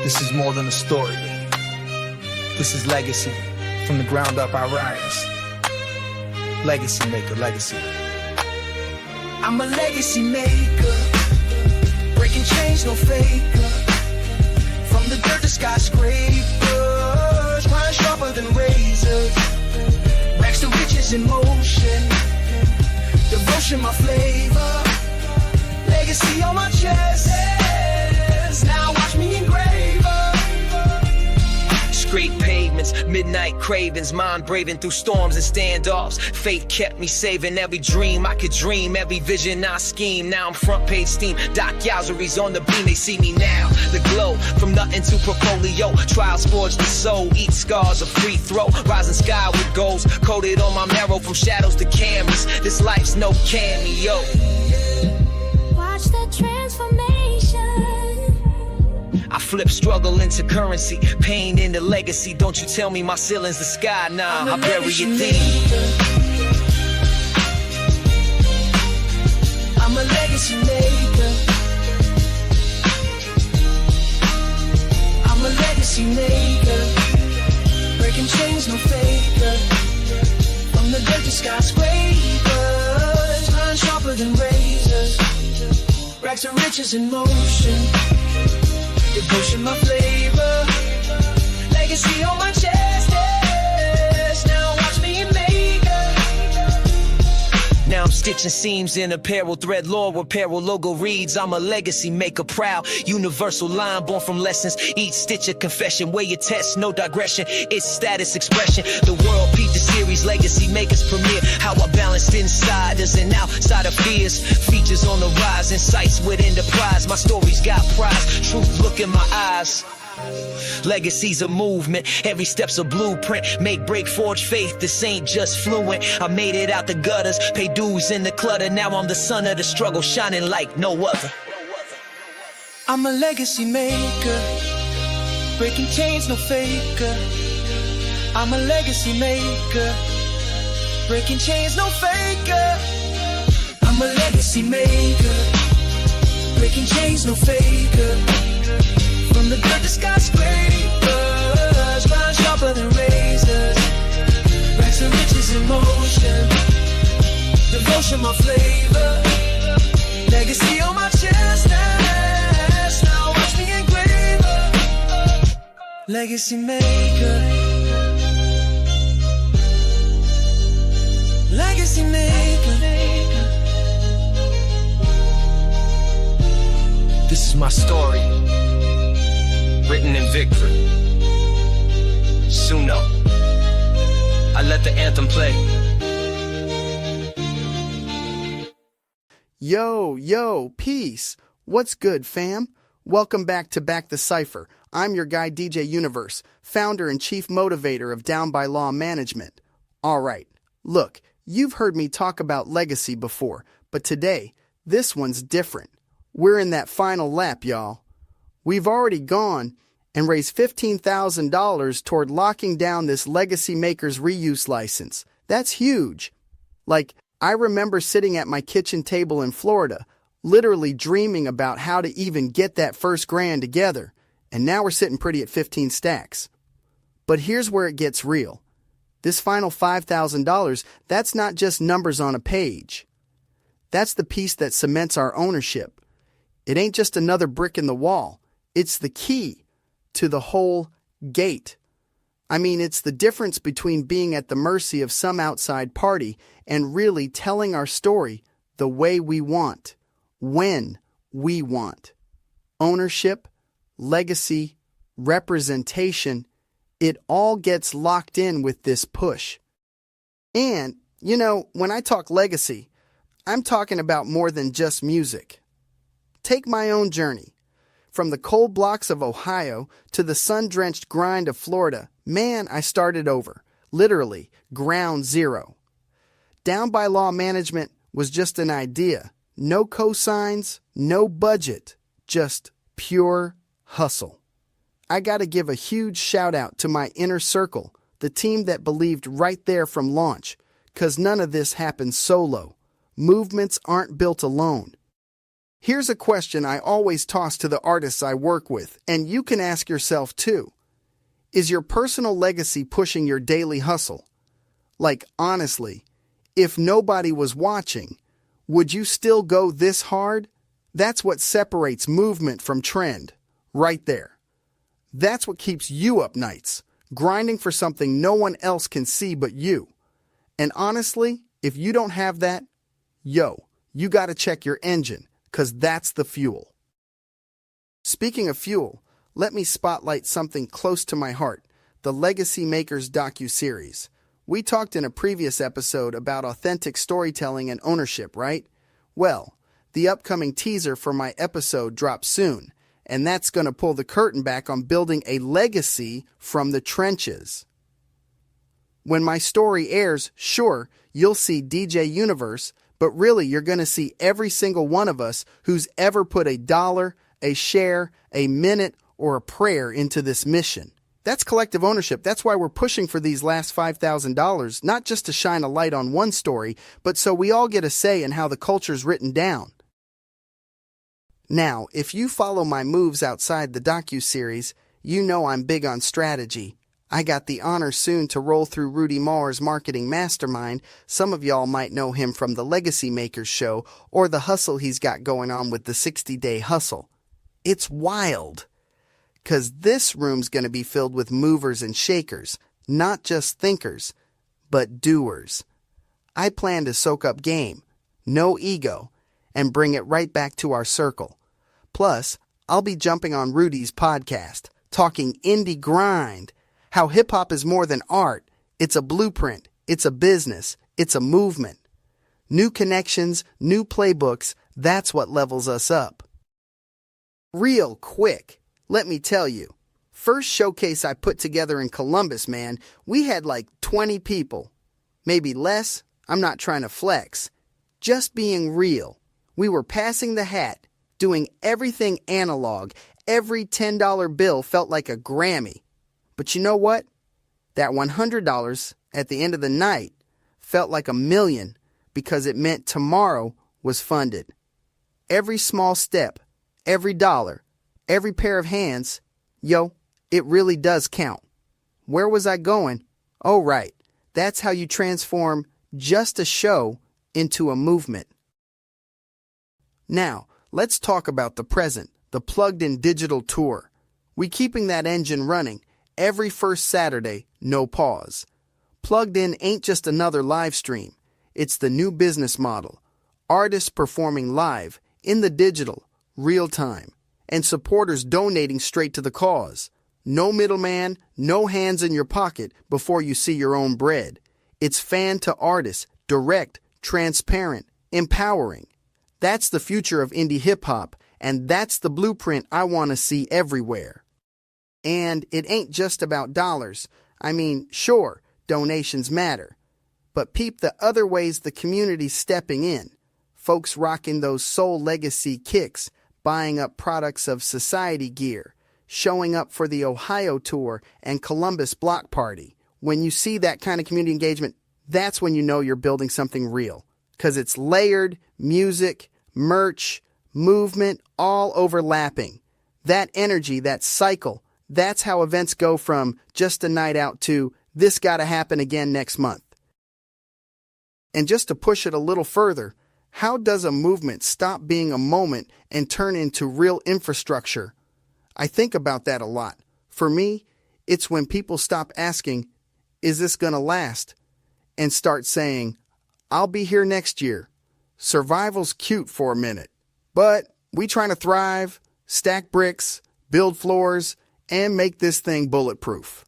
This is more than a story. This is legacy. From the ground up, I rise. Legacy maker, legacy. I'm a legacy maker. Breaking chains, no faker. From the dirt to skyscrapers. Grind sharper than razors. Racks to riches in motion. Devotion, my flavor. Legacy on my chest. Now watch me engrave. Straight pavements, midnight cravings, mind braving through storms and standoffs. Faith kept me saving every dream I could dream, every vision I scheme. Now I'm front page steam, docuseries on the beam. They see me now, the glow from nothing to portfolio. Trials forge the soul, each scars a free throw. Rising sky with goals, coated on my marrow from shadows to canvas. This life's no cameo. Watch the transformation. I flip struggle into currency, pain into legacy. Don't you tell me my ceiling's the sky, nah, I bury it deep. I'm a legacy maker. I'm a legacy maker. Breaking chains, no faker. From the dirt to skyscrapers. Iron sharper than razors. Racks of riches in motion. Devotion, my flavor. Legacy on my chest, yes. Now watch me make it. Now I'm stitching seams in apparel, thread law where apparel logo reads. I'm a legacy maker, proud. Universal line born from lessons. Each stitch a confession, weigh your test, no digression. It's status expression. The world peep the series, legacy makers premiere. How I balanced insiders and outside of fears. Features on the rise, insights within the prize. My story's got prize, truth look in my eyes. Legacy's a movement, every step's a blueprint. Make, break, forge faith, this ain't just fluent. I made it out the gutters, pay dues in the clutter. Now I'm the son of the struggle, shining like no other. I'm a legacy maker, breaking chains, no faker. I'm a legacy maker, breaking chains, no faker. I'm a legacy maker, breaking chains, no faker. From the dirt to skyscrapers, grind sharper than razors. Racks of riches in motion. Devotion, my flavor. Legacy on my chest. Now watch me engrave. Legacy maker. Legacy maker. This is my story. Written in victory. Suno. I let the anthem play. Yo, peace. What's good, fam? Welcome back to Back the Cypher. I'm your guy, DJ Universe, founder and chief motivator of Down by Law Management. All right, look, you've heard me talk about legacy before, but today, this one's different. We're in that final lap, y'all. We've already gone and raised $15,000 toward locking down this Legacy Makers reuse license. That's huge. Like, I remember sitting at my kitchen table in Florida, literally dreaming about how to even get that first grand together, and now we're sitting pretty at 15 stacks. But here's where it gets real. This final $5,000, that's not just numbers on a page. That's the piece that cements our ownership. It ain't just another brick in the wall. It's the key to the whole gate. I mean, it's the difference between being at the mercy of some outside party and really telling our story the way we want, when we want. Ownership, legacy, representation, it all gets locked in with this push. And, you know, when I talk legacy, I'm talking about more than just music. Take my own journey. From the cold blocks of Ohio to the sun-drenched grind of Florida, man, I started over. Literally, ground zero. Down by Law Management was just an idea. No cosigns, no budget, just pure hustle. I gotta give a huge shout out to my inner circle, the team that believed right there from launch, 'cause none of this happens solo. Movements aren't built alone. Here's a question I always toss to the artists I work with, and you can ask yourself too. Is your personal legacy pushing your daily hustle? Like, honestly, if nobody was watching, would you still go this hard? That's what separates movement from trend, right there. That's what keeps you up nights, grinding for something no one else can see but you. And honestly, if you don't have that, you gotta check your engine, 'cause that's the fuel. Speaking of fuel, let me spotlight something close to my heart, the Legacy Makers docuseries. We talked in a previous episode about authentic storytelling and ownership, right? Well, the upcoming teaser for my episode drops soon, and that's going to pull the curtain back on building a legacy from the trenches. When my story airs, sure, you'll see DJ Universe, but really you're going to see every single one of us who's ever put a dollar, a share, a minute, or a prayer into this mission. That's collective ownership. That's why we're pushing for these last $5,000, not just to shine a light on one story, but so we all get a say in how the culture's written down. Now, if you follow my moves outside the docuseries, you know I'm big on strategy. I got the honor soon to roll through Rudy Mawer's Marketing Mastermind. Some of y'all might know him from the Legacy Makers show or the hustle he's got going on with the 60-day hustle. It's wild. 'Cause this room's going to be filled with movers and shakers, not just thinkers, but doers. I plan to soak up game, no ego, and bring it right back to our circle. Plus, I'll be jumping on Rudy's podcast, talking indie grind, how hip-hop is more than art. It's a blueprint, it's a business, it's a movement. New connections, new playbooks, that's what levels us up. Real quick, let me tell you, first showcase I put together in Columbus, man, we had like 20 people. Maybe less, I'm not trying to flex. Just being real. We were passing the hat, doing everything analog. Every $10 bill felt like a Grammy. But you know what? That $100 at the end of the night felt like $1 million because it meant tomorrow was funded. Every small step, every dollar, every pair of hands, it really does count. Where was I going? Oh, right. That's how you transform just a show into a movement. Now, let's talk about the present, the plugged-in digital tour. We keeping that engine running every first Saturday, no pause. Plugged In ain't just another live stream. It's the new business model. Artists performing live, in the digital, real time. And supporters donating straight to the cause. No middleman, no hands in your pocket before you see your own bread. It's fan to artist, direct, transparent, empowering. That's the future of indie hip-hop, and that's the blueprint I want to see everywhere. And it ain't just about dollars. I mean, sure, donations matter. But peep the other ways the community's stepping in. Folks rocking those soul legacy kicks, buying up products of society gear, showing up for the Ohio tour and Columbus block party. When you see that kind of community engagement, that's when you know you're building something real. 'Cause it's layered, music, merch, movement, all overlapping. That energy, that cycle, that's how events go from just a night out to this gotta happen again next month. And just to push it a little further, how does a movement stop being a moment and turn into real infrastructure? I think about that a lot. For me, it's when people stop asking, is this gonna last? And start saying, I'll be here next year. Survival's cute for a minute, but we trying to thrive, stack bricks, build floors, and make this thing bulletproof.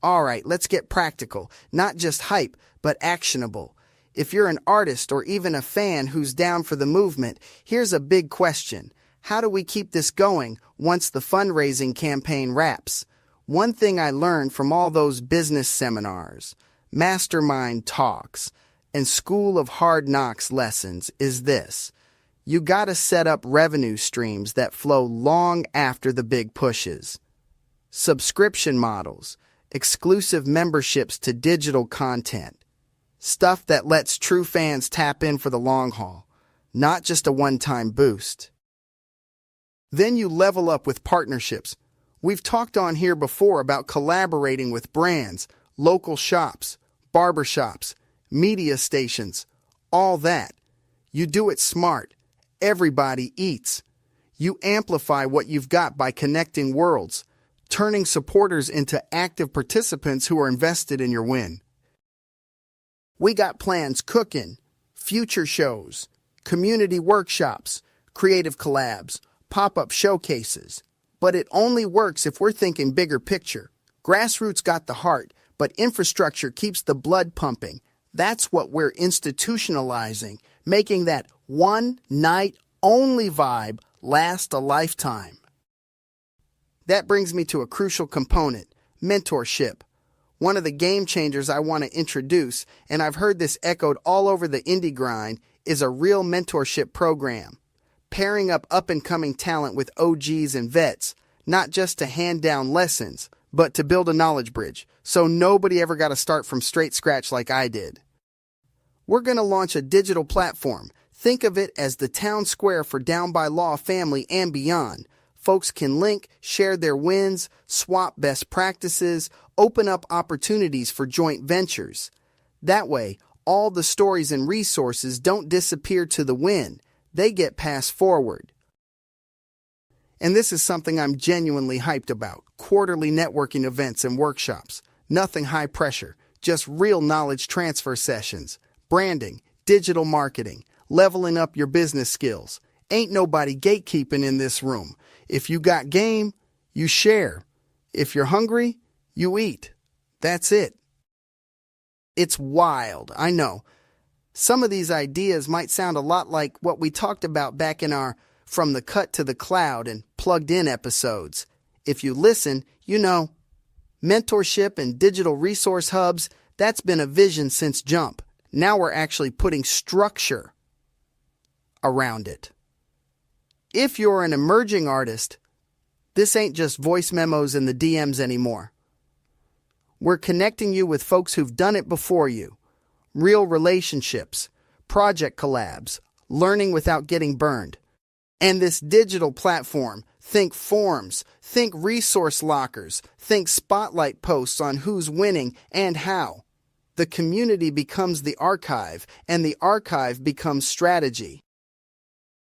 All right, let's get practical. Not just hype, but actionable. If you're an artist or even a fan who's down for the movement, here's a big question. How do we keep this going once the fundraising campaign wraps? One thing I learned from all those business seminars, mastermind talks, and School of Hard Knocks lessons is this. You gotta set up revenue streams that flow long after the big pushes. Subscription models, exclusive memberships to digital content, stuff that lets true fans tap in for the long haul. not just a one-time boost. Then you level up with partnerships. We've talked on here before about collaborating with brands, local shops, barbershops, media stations, all that. You do it smart. Everybody eats. You amplify what you've got by connecting worlds, turning supporters into active participants who are invested in your win. We got plans cooking, future shows, community workshops, creative collabs, pop-up showcases. But it only works if we're thinking bigger picture. Grassroots got the heart, but infrastructure keeps the blood pumping. That's what we're institutionalizing, making that one-night-only vibe last a lifetime. That brings me to a crucial component, mentorship. One of the game changers I want to introduce, and I've heard this echoed all over the indie grind, is a real mentorship program. Pairing up-and-coming talent with OGs and vets, not just to hand down lessons, but to build a knowledge bridge, so nobody ever got to start from straight scratch like I did. We're going to launch a digital platform. Think of it as the town square for Down by Law family and beyond. Folks can link, share their wins, swap best practices, open up opportunities for joint ventures. That way, all the stories and resources don't disappear to the wind. They get passed forward. And this is something I'm genuinely hyped about. Quarterly networking events and workshops. Nothing high pressure, just real knowledge transfer sessions. Branding, digital marketing, leveling up your business skills. Ain't nobody gatekeeping in this room. If you got game, you share. If you're hungry, you eat. That's it. It's wild, I know. Some of these ideas might sound a lot like what we talked about back in our From the Cut to the Cloud and Plugged In episodes. If you listen, you know. Mentorship and digital resource hubs, that's been a vision since Jump. Now we're actually putting structure around it. If you're an emerging artist, this ain't just voice memos in the DMs anymore. We're connecting you with folks who've done it before you. Real relationships, project collabs, learning without getting burned. And this digital platform, think forums, think resource lockers, think spotlight posts on who's winning and how. The community becomes the archive, and the archive becomes strategy.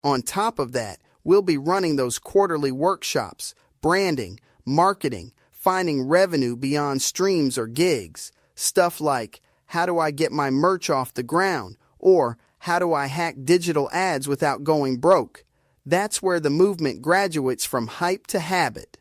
On top of that, we'll be running those quarterly workshops, branding, marketing, finding revenue beyond streams or gigs. Stuff like, how do I get my merch off the ground? Or, how do I hack digital ads without going broke? That's where the movement graduates from hype to habit.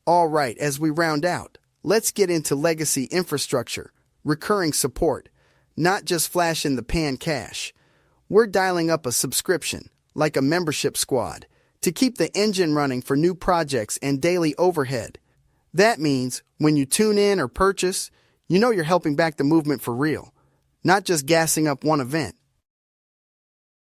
All right, as we round out, let's get into legacy infrastructure, recurring support, not just flash in the pan cash. We're dialing up a subscription, like a membership squad, to keep the engine running for new projects and daily overhead. That means when you tune in or purchase, you know you're helping back the movement for real, not just gassing up one event.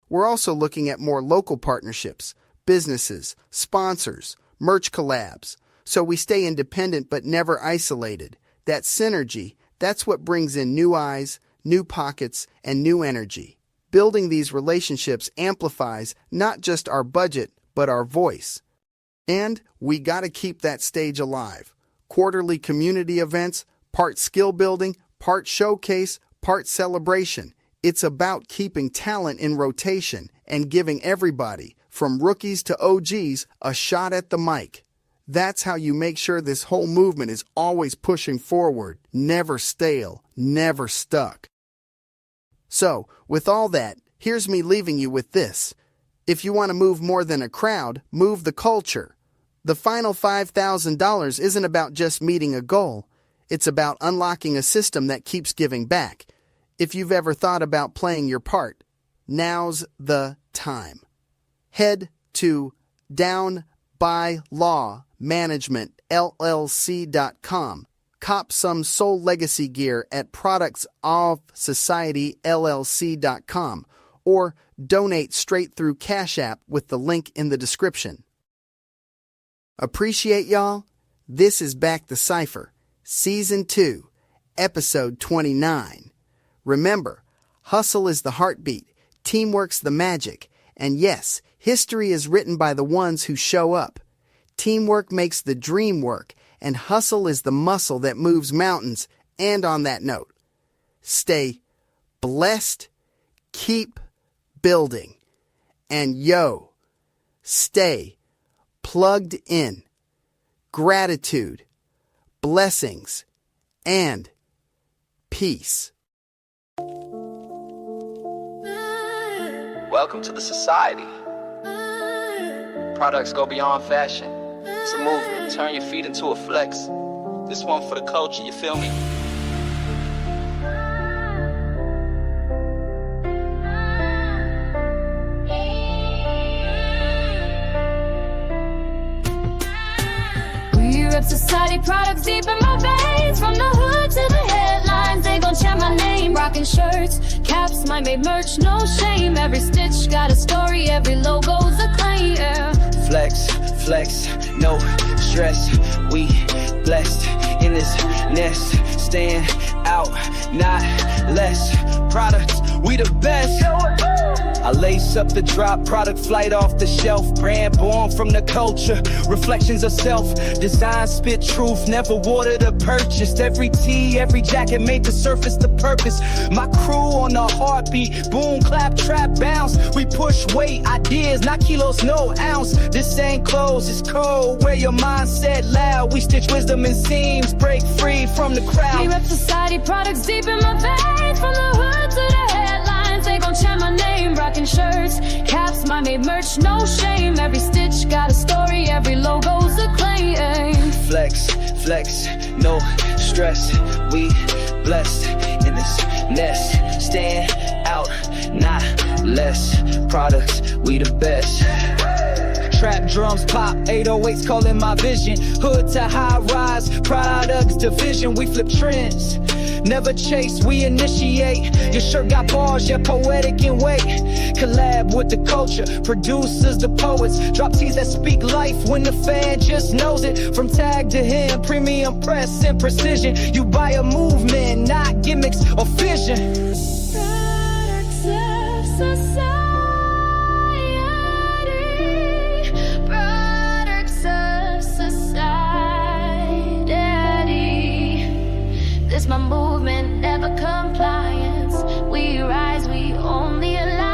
We're also looking at more local partnerships, businesses, sponsors, merch collabs, so we stay independent but never isolated. That synergy, that's what brings in new eyes, new pockets, and new energy. Building these relationships amplifies not just our budget, but our voice. And we gotta keep that stage alive. Quarterly community events, part skill building, part showcase, part celebration. It's about keeping talent in rotation and giving everybody, from rookies to OGs, a shot at the mic. That's how you make sure this whole movement is always pushing forward, never stale, never stuck. So, with all that, here's me leaving you with this. If you want to move more than a crowd, move the culture. The final $5,000 isn't about just meeting a goal. It's about unlocking a system that keeps giving back. If you've ever thought about playing your part, now's the time. Head to downbylawmanagementllc.com. Cop some Soul Legacy gear at productsofsociety.llc.com or donate straight through Cash App with the link in the description. Appreciate y'all. This is Back the Cypher, Season 2, Episode 29. Remember, hustle is the heartbeat. Teamwork's the magic, and yes, history is written by the ones who show up. Teamwork makes the dream work, and hustle is the muscle that moves mountains. And on that note, stay blessed, keep building, and stay plugged in. Gratitude, blessings, and peace. Welcome to the society. Products go beyond fashion. It's a movement. Turn your feet into a flex. This one for the culture, you feel me? We rep society, products deep in my veins. From the hood to the headlines, they gon' chant my name. Rockin' shirts, caps, my made merch, no shame. Every stitch got a story, every logo's a claim. Flex, flex, no stress. We blessed in this nest. Stand out, not less. Products, we the best. I lace up the drop, product flight off the shelf. Brand born from the culture, reflections of self. Design, spit truth, never watered or purchased. Every tee, every jacket made the surface the purpose. My crew on the heartbeat, boom, clap, trap, bounce. We push weight, ideas, not kilos, no ounce. This ain't clothes, it's cold. Wear your mindset loud. We stitch wisdom in seams, break free from the crowd. We rep society, products deep in my veins. From the hood to the headlines, they gon' chant my name. Rockin' shirts, caps, my made merch, no shame. Every stitch got a story, every logo's a claim. Flex, flex, no stress. We blessed in this nest. Stand out, not less. Products, we the best. Trap drums pop, 808s calling my vision. Hood to high rise, products division. We flip trends, never chase, we initiate. Your shirt got bars, you're poetic in weight. Collab with the culture, producers, the poets. Drop teas that speak life when the fan just knows it. From tag to him, premium press and precision. You buy a movement, not gimmicks or fission. Products of society. Products of society. This my movement, never compliance. We rise, we own the alliance.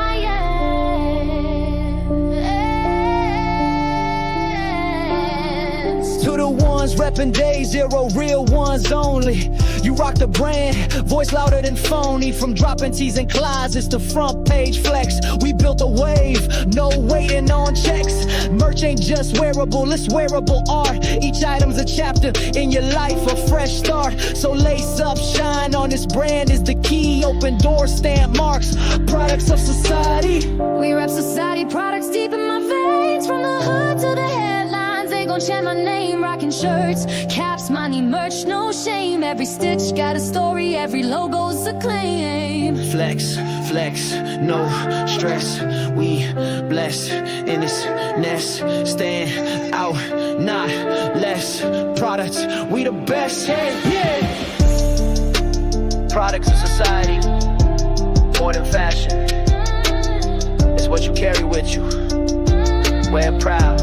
To the ones reppin' day zero, real ones only. You rock the brand, voice louder than phony. From dropping tees in closets to front page flex. We built a wave, no waiting on checks. Merch ain't just wearable, it's wearable art. Each item's a chapter in your life, a fresh start. So lace up, shine on this brand is the key. Open door, stamp marks, products of society. We rep society, products deep in my veins. From the hood to the headlines, they gon' chant my name. Rockin' shirts, caps, money, merch, no shame. Every stitch got a story, every logo's a claim. Flex, flex, no stress. We blessed in this nest. Stand out, not less. Products, we the best. Hey, yeah. Products of society, more than fashion. It's what you carry with you. Wear it proud.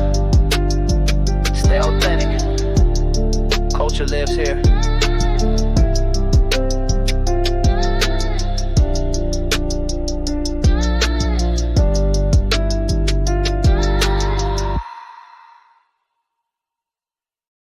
Stay authentic. Culture lives here.